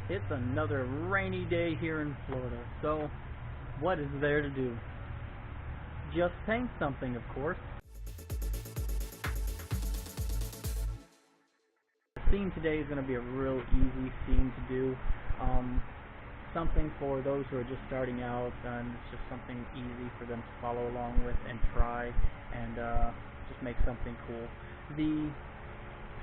It's another rainy day here in Florida, so what is there to do? Just paint something, of course. The scene today is going to be a real easy scene to do. Something for those who are just starting out, and it's just something easy for them to follow along with and try, and just make something cool. The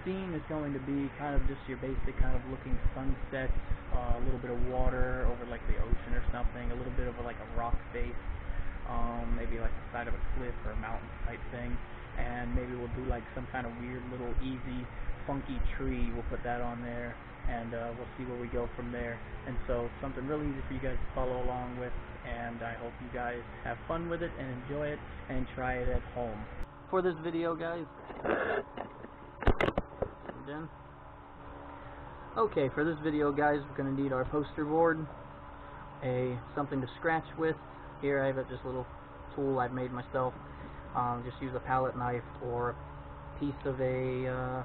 scene is going to be kind of just your basic kind of looking sunset, a little bit of water over like the ocean or something, a little bit of like a rock face, maybe like the side of a cliff or a mountain type thing, and maybe we'll do like some kind of weird little easy funky tree. We'll put that on there, and we'll see where we go from there. And so something really easy for you guys to follow along with, and I hope you guys have fun with it and enjoy it and try it at home. For this video, guys, okay, for this video, guys, we're going to need our poster board, something to scratch with. Here I have just a little tool I've made myself. Just use a palette knife or a piece of a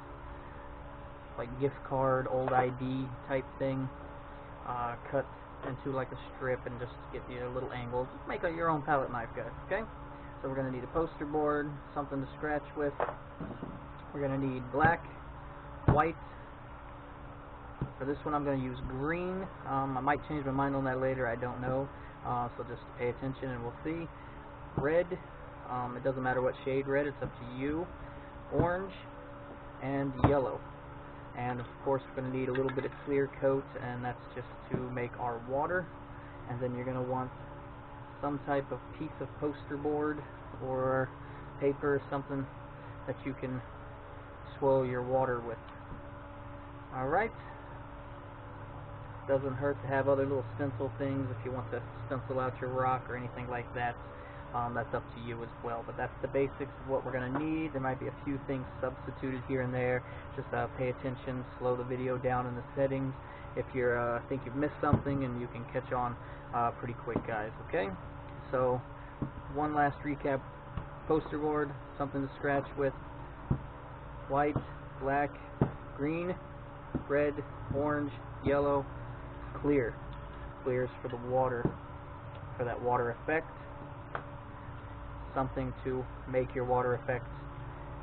like gift card, old ID type thing, cut into like a strip and just get you a little angle. Just make your own palette knife, guys, okay? So we're going to need a poster board, something to scratch with. We're going to need black, white. For this one I'm going to use green. I might change my mind on that later, I don't know. So just pay attention and we'll see. Red, it doesn't matter what shade red, it's up to you. Orange and yellow. And of course we're going to need a little bit of clear coat, and that's just to make our water. And then you're going to want some type of piece of poster board or paper or something that you can swirl your water with. Alright. Doesn't hurt to have other little stencil things if you want to stencil out your rock or anything like that. That's up to you as well, but that's the basics of what we're going to need. There might be a few things substituted here and there. Just pay attention, slow the video down in the settings if you think you've missed something, and you can catch on pretty quick, guys, okay? So one last recap: poster board, something to scratch with, white, black, green, red, orange, yellow, clear. Clear is for the water, for that water effect. Something to make your water effect,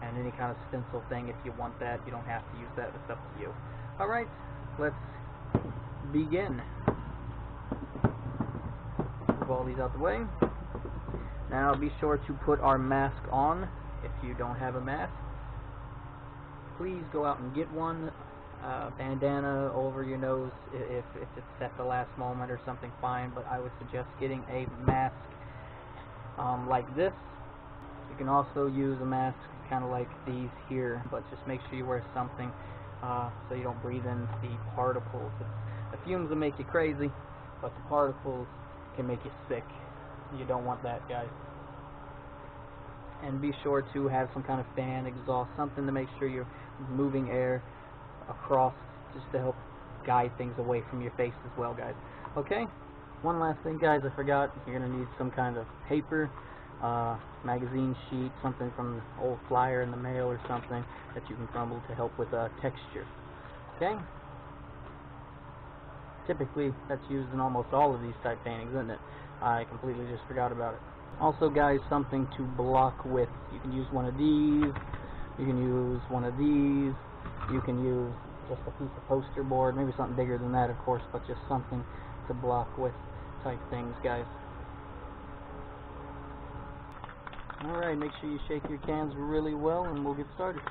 and any kind of stencil thing if you want that. You don't have to use that, it's up to you. Alright, let's begin. Move all these out the way. Now be sure to put our mask on. If you don't have a mask, please go out and get one. Bandana over your nose if it's at the last moment or something, fine, but I would suggest getting a mask like this. You can also use a mask kind of like these here, but just make sure you wear something so you don't breathe in the particles. The fumes will make you crazy, but the particles can make you sick. You don't want that, guys. And be sure to have some kind of fan, exhaust, something to make sure you're moving air across, just to help guide things away from your face as well, guys. Okay? One last thing, guys, I forgot. You're going to need some kind of paper, magazine sheet, something from the old flyer in the mail or something that you can crumble to help with texture. Okay? Typically, that's used in almost all of these type paintings, isn't it? I completely just forgot about it. Also, guys, something to block with. You can use one of these. You can use one of these. You can use just a piece of poster board, maybe something bigger than that, of course, but just something to block with type things, guys. Alright, make sure you shake your cans really well and we'll get started.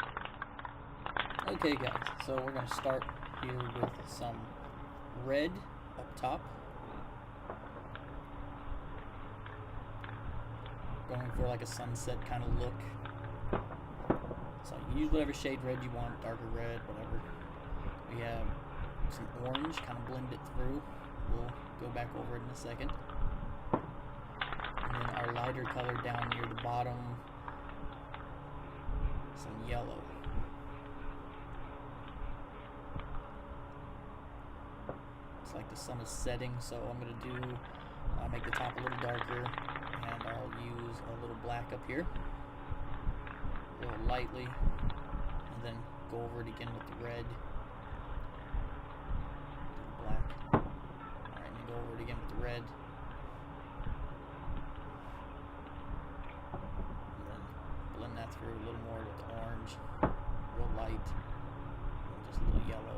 Okay, guys, so we're going to start here with some red up top. Going for like a sunset kind of look. So you can use whatever shade red you want, darker red, whatever. We have some orange, kind of blend it through. We'll go back over it in a second. And then our lighter color down near the bottom, some yellow. It's like the sun is setting, so I'm going to do, make the top a little darker, and I'll use a little black up here. Real lightly, and then go over it again with the red, black. again with the red. And then blend that through a little more with the orange, real light, and just a little yellow.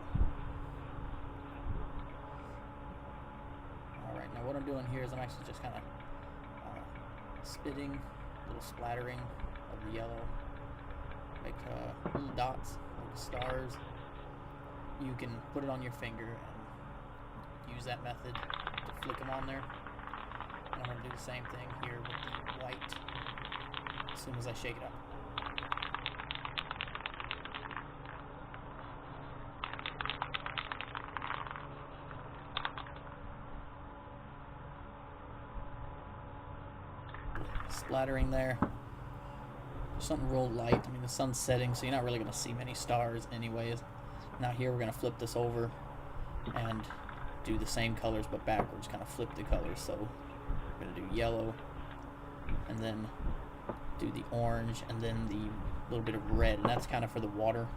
Alright, now what I'm doing here is I'm actually just kind of spitting, a little splattering of the yellow, make little dots, like stars. You can put it on your finger and use that method to flick them on there. And I'm going to do the same thing here with the white as soon as I shake it up. Splattering there. Something real light. I mean, the sun's setting, so you're not really going to see many stars anyways. Now here we're going to flip this over and do the same colors but backwards, kind of flip the colors. So we're going to do yellow and then do the orange and then the little bit of red, and that's kind of for the water.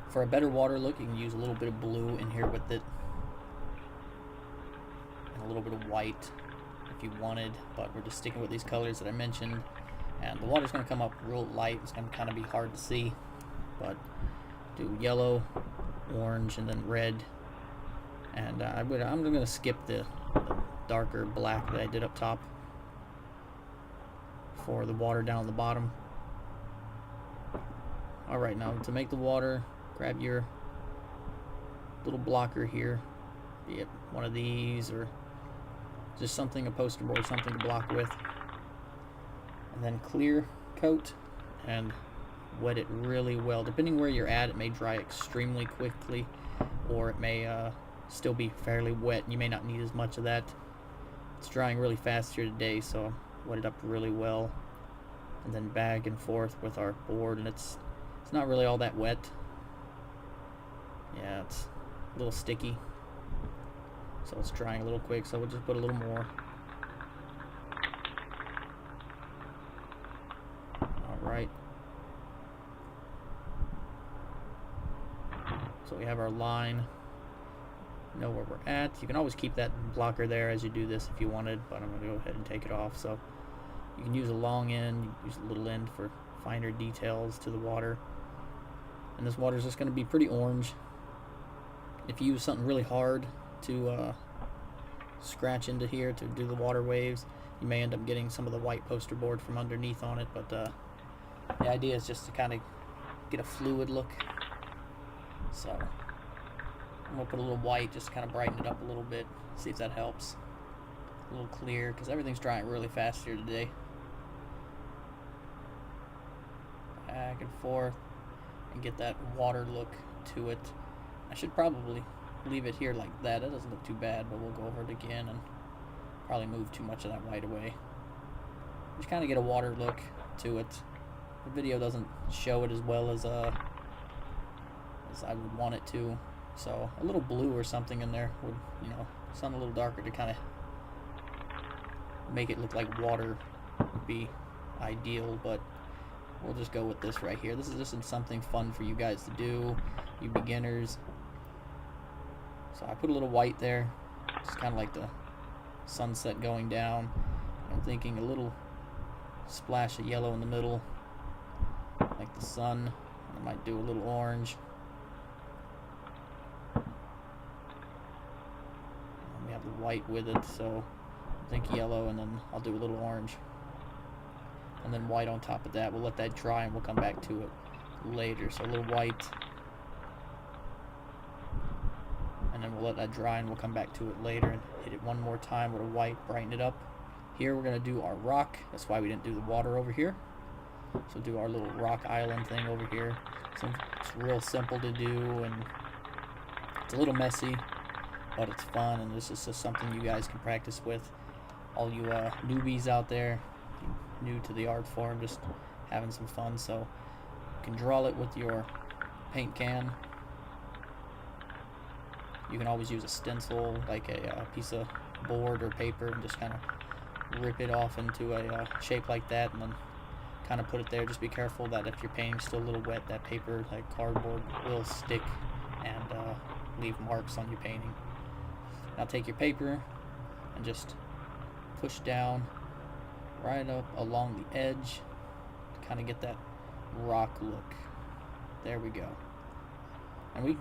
For a better water look, you can use a little bit of blue in here with it and a little bit of white if you wanted, but we're just sticking with these colors that I mentioned. And the water's going to come up real light. It's going to kind of be hard to see, but do yellow, orange, and then red. And I'm going to skip the darker black that I did up top for the water down the bottom. Alright, now to make the water, grab your little blocker here, be it one of these or just something, a poster board, something to block with, and then clear coat and wet it really well. Depending where you're at, it may dry extremely quickly, or it may still be fairly wet and you may not need as much of that. It's drying really fast here today, so wet it up really well, and then back and forth with our board, and it's not really all that wet. Yeah, it's a little sticky, so it's drying a little quick, so we'll just put a little more. Alright. So we have our line. Know where we're at. You can always keep that blocker there as you do this if you wanted, but I'm going to go ahead and take it off. So you can use a long end, you can use a little end for finer details to the water. And this water is just going to be pretty orange. If you use something really hard to scratch into here to do the water waves, you may end up getting some of the white poster board from underneath on it, but the idea is just to kind of get a fluid look. So I'm going to put a little white just to kind of brighten it up a little bit, see if that helps. A little clear, because everything's drying really fast here today. Back and forth, and get that water look to it. I should probably leave it here like that. That doesn't look too bad, but we'll go over it again and probably move too much of that white away. Just kind of get a water look to it. The video doesn't show it as well as I would want it to. So a little blue or something in there would, something a little darker to kind of make it look like water would be ideal, but we'll just go with this right here. This is just something fun for you guys to do, you beginners. So I put a little white there, just kind of like the sunset going down. I'm thinking a little splash of yellow in the middle, like the sun. I might do a little orange. We have the white with it, so I think yellow, and then I'll do a little orange, and then white on top of that. We'll let that dry and we'll come back to it later. So a little white, and then we'll let that dry and we'll come back to it later and hit it one more time with a white, brighten it up. Here we're going to do our rock. That's why we didn't do the water over here. So do our little rock island thing over here. So it's real simple to do, and it's a little messy, but it's fun, and this is just something you guys can practice with. All you newbies out there, new to the art form, just having some fun. So you can draw it with your paint can. You can always use a stencil, like a piece of board or paper, and just kind of rip it off into a shape like that, and then kind of put it there. Just be careful that if your painting's still a little wet, that paper, like cardboard, will stick and leave marks on your painting. Now take your paper and just push down right up along the edge to kind of get that rock look. There we go. And we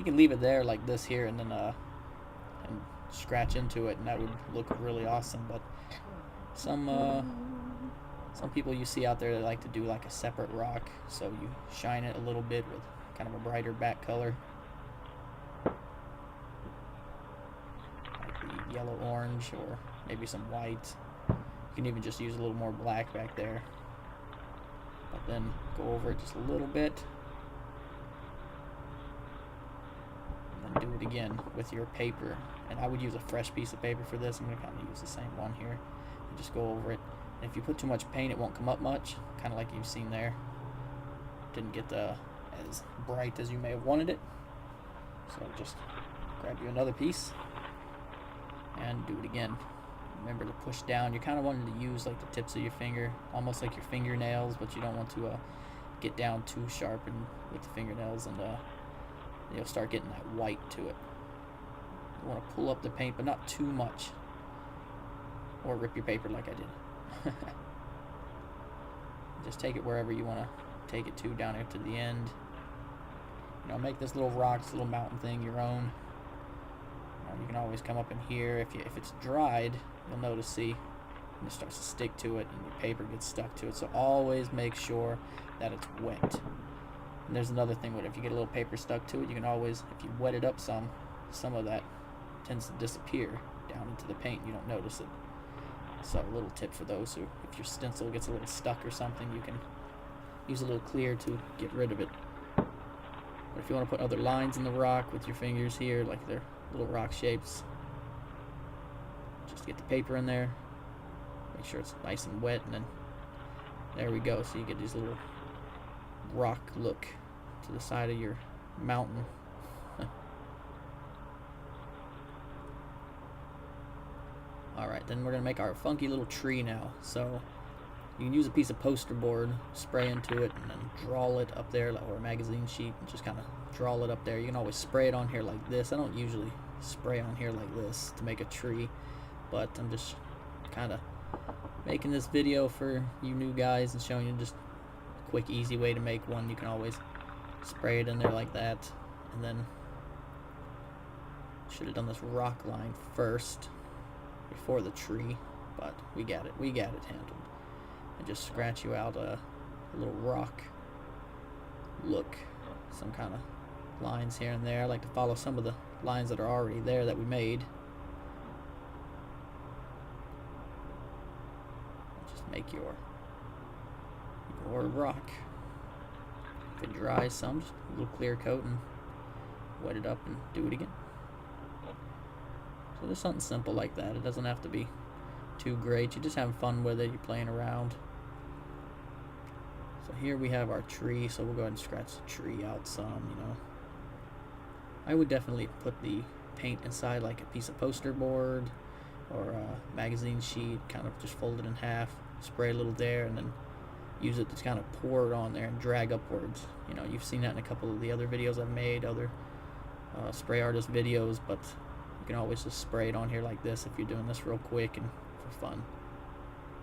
can leave it there like this here, and then and scratch into it, and that would look really awesome. But some people you see out there that like to do like a separate rock, so you shine it a little bit with kind of a brighter back color, like the yellow orange or maybe some white. You can even just use a little more black back there, but then go over it just a little bit, and then do it again with your paper. And I would use a fresh piece of paper for this. I'm going to kind of use the same one here and just go over it. And if you put too much paint, it won't come up much, kind of like you've seen there. Didn't get as bright as you may have wanted it. So just grab you another piece and do it again. Remember to push down. You're kind of wanting to use like the tips of your finger, almost like your fingernails, but you don't want to get down too sharp and with the fingernails, and you'll start getting that white to it. You want to pull up the paint, but not too much, or rip your paper like I did. Just take it wherever you want to take it to, down here to the end. You know, make this little rock, this little mountain thing your own. You can always come up in here. If it's dried, you'll notice, see, it starts to stick to it, and your paper gets stuck to it. So always make sure that it's wet. And there's another thing with it. If you get a little paper stuck to it, you can always, if you wet it up some of that tends to disappear down into the paint. You don't notice it. So a little tip for those who, if your stencil gets a little stuck or something, you can use a little clear to get rid of it. But if you want to put other lines in the rock with your fingers here, like they're little rock shapes, just get the paper in there, make sure it's nice and wet, and then there we go. So you get these little rock look to the side of your mountain. Alright, then we're going to make our funky little tree now. So you can use a piece of poster board, spray into it, and then draw it up there, or a magazine sheet, and just kind of draw it up there. You can always spray it on here like this. I don't usually spray on here like this to make a tree, but I'm just kind of making this video for you new guys and showing you just a quick, easy way to make one. You can always spray it in there like that, and then should have done this rock line first before the tree, but we got it handled. And just scratch you out a little rock look, some kind of lines here and there. I like to follow some of the lines that are already there that we made. Just make your rock. If it dries some, just a little clear coat and wet it up and do it again. So there's something simple like that. It doesn't have to be too great. You're just having fun with it. You're playing around. So here we have our tree. So we'll go ahead and scratch the tree out some, you know. I would definitely put the paint inside like a piece of poster board or a magazine sheet, kind of just fold it in half, spray a little there, and then use it to kind of pour it on there and drag upwards. You know, you've seen that in a couple of the other videos I've made, other spray artist videos, but you can always just spray it on here like this if you're doing this real quick and for fun.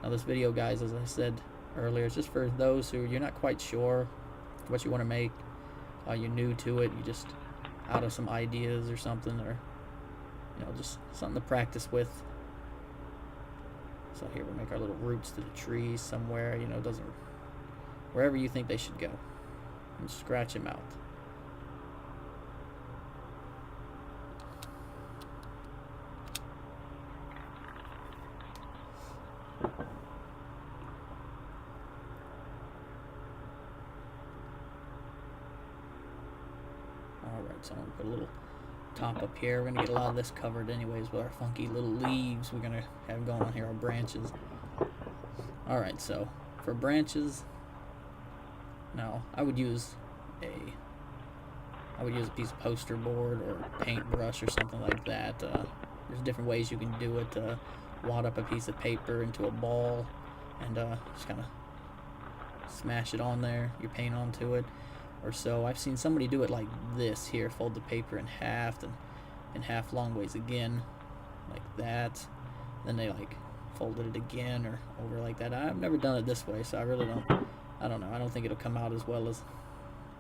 Now this video, guys, as I said earlier, it's just for those who you're not quite sure what you want to make, you're new to it, you just out of some ideas or something, or you know, just something to practice with. So here we make our little roots to the trees somewhere, you know, wherever you think they should go, and scratch them out. Alright, so I'm going to put a little top up here. We're going to get a lot of this covered anyways with our funky little leaves we're going to have going on here, our branches. Alright, so for branches, now I would use a piece of poster board or paintbrush or something like that. There's different ways you can do it. Wad up a piece of paper into a ball and just kind of smash it on there, your paint onto it. Or so I've seen somebody do it like this here, fold the paper in half and in half long ways again, like that. Then they like folded it again or over like that. I've never done it this way, so I really don't. I don't know. I don't think it'll come out as well as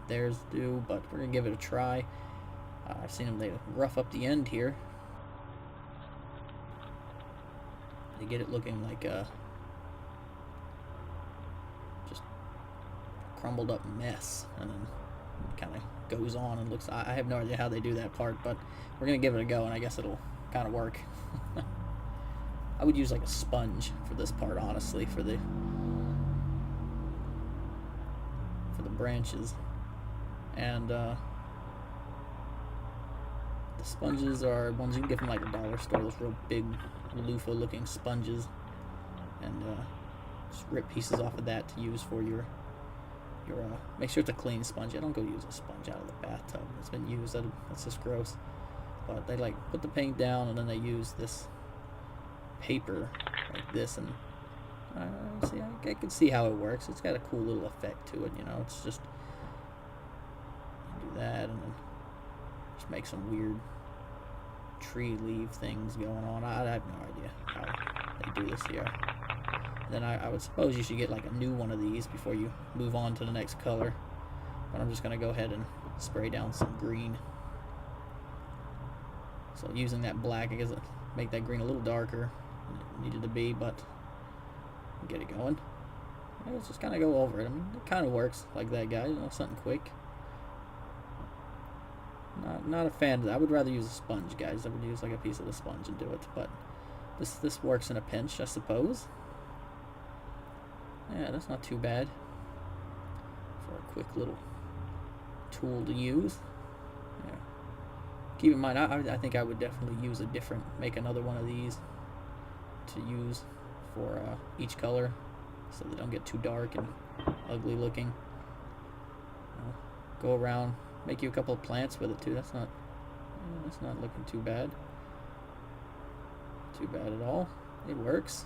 theirs do, but we're gonna give it a try. I've seen them, they rough up the end here. They get it looking like a just crumbled up mess, and then it kind of goes on and looks. I have no idea how they do that part, but we're gonna give it a go, and I guess it'll kind of work. I would use like a sponge for this part, honestly, for the branches. And the sponges are ones you can get from like a dollar store, those real big loofah looking sponges, and just rip pieces off of that to use for your make sure it's a clean sponge. I don't go use a sponge out of the bathtub. It's been used. That's just gross. But they like put the paint down, and then they use this paper like this, and see, I can see how it works. It's got a cool little effect to it, you know. It's just you do that, and then just make some weird tree leaf things going on. I have no idea how they do this here. Then I would suppose you should get like a new one of these before you move on to the next color. But I'm just gonna go ahead and spray down some green. So using that black, I guess it make that green a little darker than it needed to be, but get it going. Let's just kind of go over it. I mean, it kind of works like that, guys. You know, something quick. Not a fan of that. I would rather use a sponge, guys. I would use like a piece of the sponge and do it, but this works in a pinch, I suppose. Yeah, that's not too bad for a quick little tool to use. Yeah. Keep in mind, I think I would definitely use make another one of these to use for each color, so they don't get too dark and ugly looking. Go around, make you a couple of plants with it too. That's not looking too bad. Too bad at all. It works.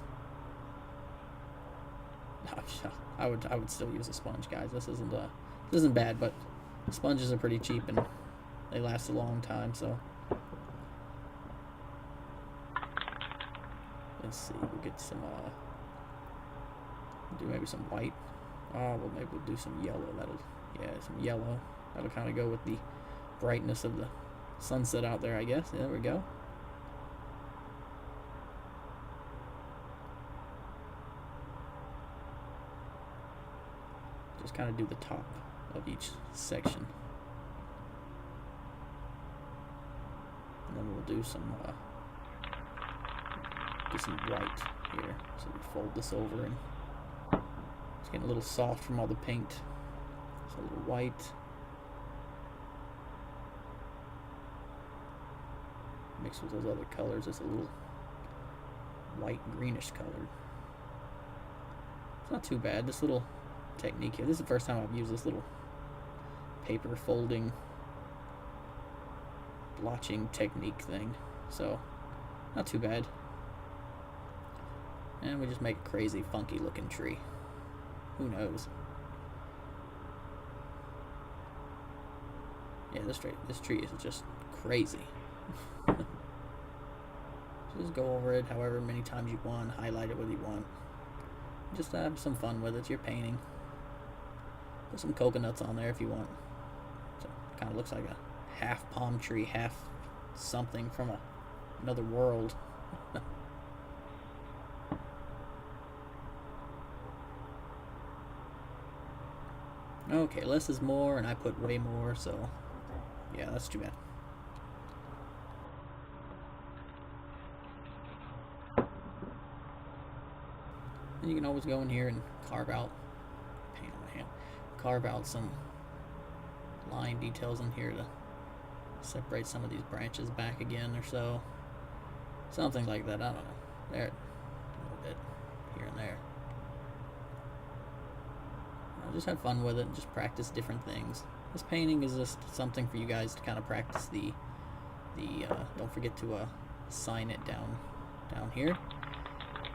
I would still use a sponge, guys. This isn't bad, but sponges are pretty cheap and they last a long time. So let's see. We'll get some. Do maybe some white. Well, maybe we'll do some yellow. Some yellow. That'll kind of go with the brightness of the sunset out there, I guess. Yeah, there we go. Just kind of do the top of each section. And then we'll do some white here. So we fold this over, and it's getting a little soft from all the paint. So a little white. Mixed with those other colors, it's a little white greenish color. It's not too bad. This little technique here. This is the first time I've used this little paper folding blotching technique thing, so not too bad. And we just make a crazy funky looking tree. Who knows? Yeah, this tree is just crazy. Just go over it however many times you want, highlight it whether you want. Just have some fun with it. You're painting. Put some coconuts on there if you want. So it kind of looks like a half palm tree, half something from another world. Okay, less is more, and I put way more, so yeah, that's too bad. And you can always go in here and carve out, paint on my hand, carve out some line details in here to separate some of these branches back again or so. Something like that, I don't know. There, a little bit here and there. Just have fun with it and just practice different things. This painting is just something for you guys to kind of practice the don't forget to sign it down here.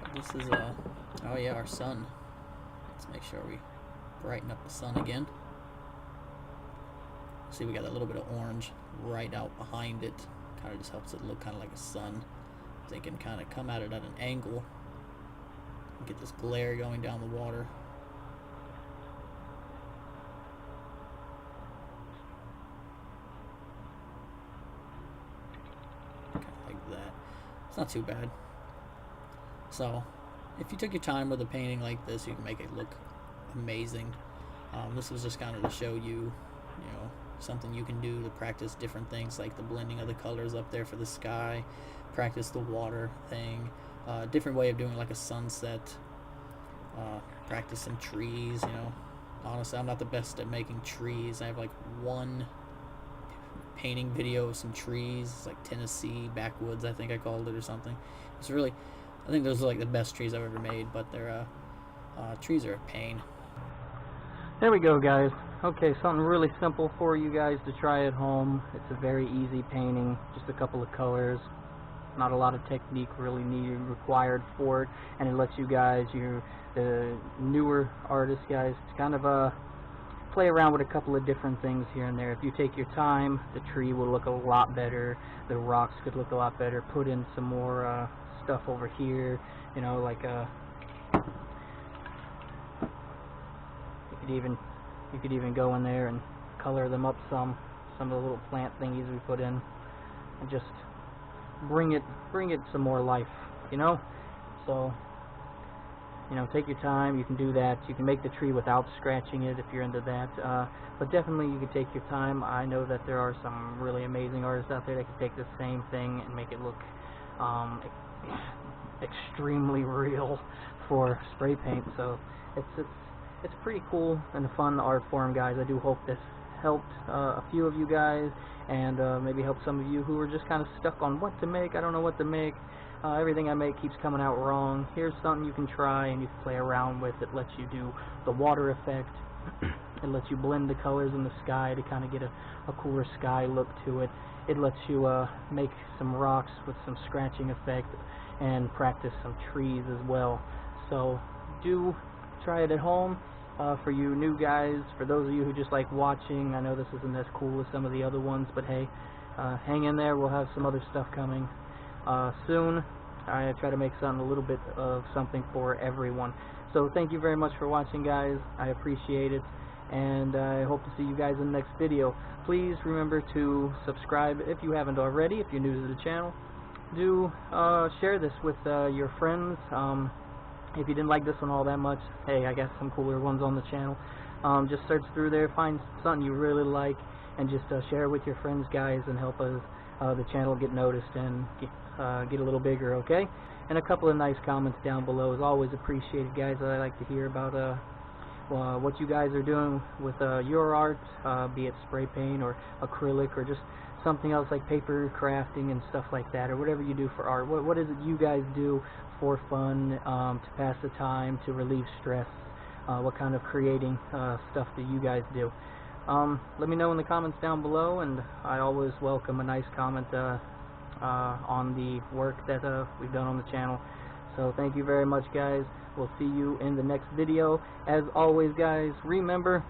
But this is oh yeah, our sun. Let's make sure we brighten up the sun again. See, we got a little bit of orange right out behind it. Kind of just helps it look kind of like a sun. They can kind of come at it at an angle and get this glare going down the water. Kind of like that. It's not too bad. So, if you took your time with a painting like this, you can make it look amazing. This was just kind of to show you, something you can do to practice different things, like the blending of the colors up there for the sky, practice the water thing, different way of doing like a sunset, practice some trees. Honestly, I'm not the best at making trees. I have like one painting video of some trees. It's like Tennessee backwoods, I think I called it, or something. It's really, I think those are like the best trees I've ever made, but they're trees are a pain. There we go, guys. Okay, something really simple for you guys to try at home. It's a very easy painting, just a couple of colors. Not a lot of technique really required for it, and it lets you guys, the newer artists, guys, to kind of play around with a couple of different things here and there. If you take your time, the tree will look a lot better. The rocks could look a lot better. Put in some more stuff over here, like you could even go in there and color them up some of the little plant thingies we put in, and just bring it some more life, So, take your time. You can do that. You can make the tree without scratching it if you're into that. But definitely you can take your time. I know that there are some really amazing artists out there that can take the same thing and make it look extremely real for spray paint. So it's pretty cool and a fun art form, guys. I do hope this helped a few of you guys, and maybe help some of you who are just kind of stuck on what to make. I don't know what to make. Everything I make keeps coming out wrong. Here's something you can try and you can play around with. It lets you do the water effect. It lets you blend the colors in the sky to kind of get a cooler sky look to it. It lets you make some rocks with some scratching effect and practice some trees as well. So do try it at home. For you new guys, for those of you who just like watching, I know this isn't as cool as some of the other ones, but hey, hang in there. We'll have some other stuff coming soon. I try to make a little bit of something for everyone. So thank you very much for watching, guys. I appreciate it, and I hope to see you guys in the next video. Please remember to subscribe if you haven't already, if you're new to the channel. Do share this with your friends. If you didn't like this one all that much, hey, I got some cooler ones on the channel. Just search through there, find something you really like, and just share it with your friends, guys, and help us the channel get noticed and get a little bigger, okay? And a couple of nice comments down below is always appreciated, guys. I like to hear about what you guys are doing with your art, be it spray paint or acrylic or just something else like paper crafting and stuff like that, or whatever you do for art. What is it you guys do for fun, to pass the time, to relieve stress? What kind of creating stuff do you guys do? Let me know in the comments down below, and I always welcome a nice comment on the work that we've done on the channel. So thank you very much, guys. We'll see you in the next video. As always, guys, remember,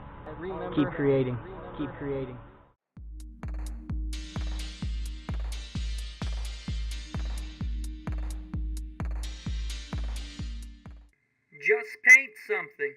keep creating. Keep creating. Just paint something.